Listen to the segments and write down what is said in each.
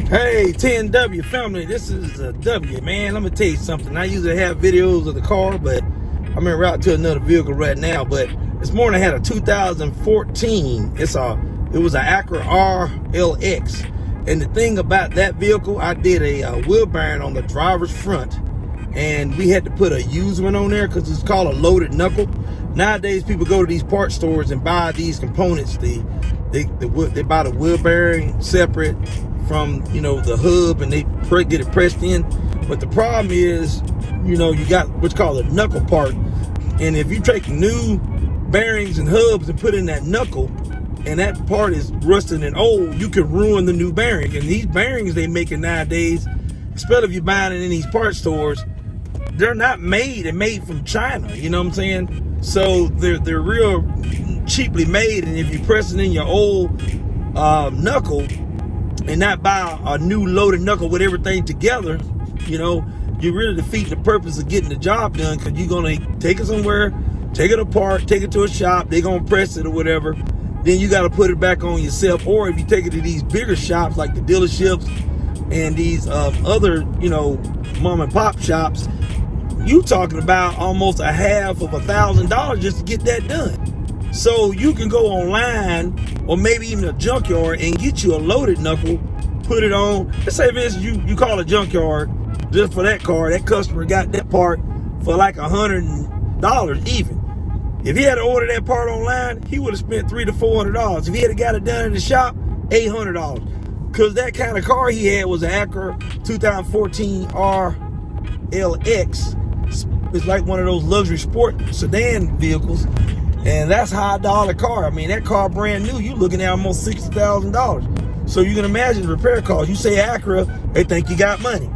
Hey, 10W family, this is a W, man. Let me tell you something. I usually have videos of the car, but I'm en route to another vehicle right now. But this morning I had a 2014. It was an Acura RLX. And the thing about that vehicle, I did a wheel bearing on the driver's front, and we had to put a used one on there because it's called a loaded knuckle. Nowadays, people go to these part stores and buy these components. They buy the wheel bearing separate from, the hub, and they get it pressed in. But the problem is, you got what's called a knuckle part. And if you take new bearings and hubs and put in that knuckle, and that part is rusted and old, you can ruin the new bearing. And these bearings they making nowadays, especially if you're buying it in these part stores, they're not made. They're made from China. You know what I'm saying? So they're real cheaply made. And if you press it in your old knuckle and not buy a new loaded knuckle with everything together, you're really defeating the purpose of getting the job done, because you're gonna take it somewhere, take it apart, take it to a shop, they're gonna press it or whatever. Then you got to put it back on yourself. Or if you take it to these bigger shops like the dealerships and these other, mom and pop shops, you talking about almost a half of $1,000 just to get that done. So you can go online or maybe even a junkyard and get you a loaded knuckle, put it on. Let's say for instance you call a junkyard just for that car. That customer got that part for like $100 even. If he had to order that part online, he would have spent $300 to $400. If he had got it done in the shop, $800. Because that kind of car he had was an Acura 2014 RLX. It's like one of those luxury sport sedan vehicles. And that's high dollar car. I mean, that car brand new, you looking at almost $60,000. So you can imagine the repair costs. You say Acura, they think you got money.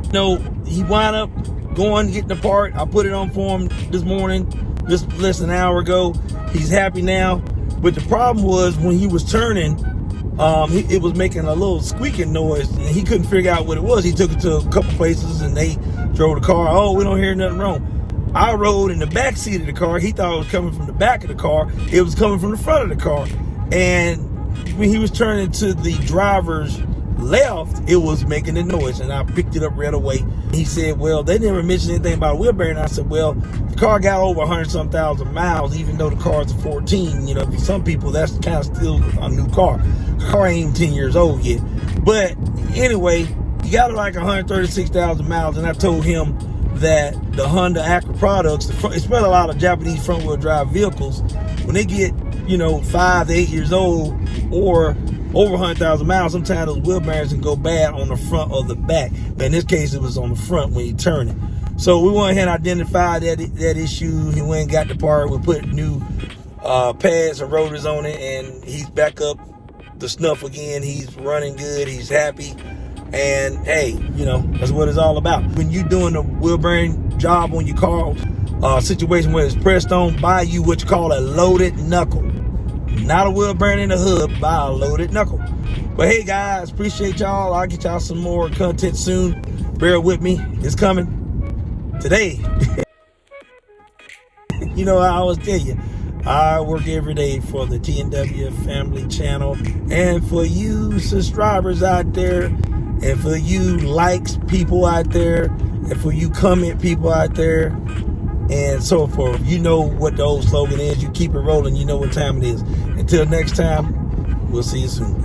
He wound up going, getting the part. I put it on for him this morning, just less than an hour ago. He's happy now. But the problem was when he was turning, it was making a little squeaking noise, and he couldn't figure out what it was. He took it to a couple places and they drove the car. Oh, we don't hear nothing wrong. I rode in the back seat of the car. He thought it was coming from the back of the car. It was coming from the front of the car. And when he was turning to the driver's left, it was making a noise, and I picked it up right away. He said, well, they never mentioned anything about a wheel bearing. I said, well, the car got over 100-some thousand miles, even though the car's a 14. For some people, that's kind of still a new car. The car ain't even 10 years old yet. But anyway, he got like 136,000 miles, and I told him that the Honda Acura products, especially a lot of Japanese front-wheel drive vehicles, when they get 5 to 8 years old or over 100,000 miles, sometimes those wheel bearings can go bad on the front or the back. But in this case, it was on the front when you turn it. So we went ahead and identified that issue. He went and got the part. We put new pads and rotors on it, and he's back up the snuff again. He's running good. He's happy. And hey, that's what it's all about. When you're doing a wheel bearing job on your car, situation where it's pressed on, buy you what you call a loaded knuckle. Not a wheel bearing in the hub, buy a loaded knuckle. But hey guys, appreciate y'all. I'll get y'all some more content soon. Bear with me, it's coming today. I always tell you, I work every day for the TNW family channel, and for you subscribers out there, and for you likes people out there, and for you comment people out there, and so forth. You know what the old slogan is. You keep it rolling. You know what time it is. Until next time, we'll see you soon.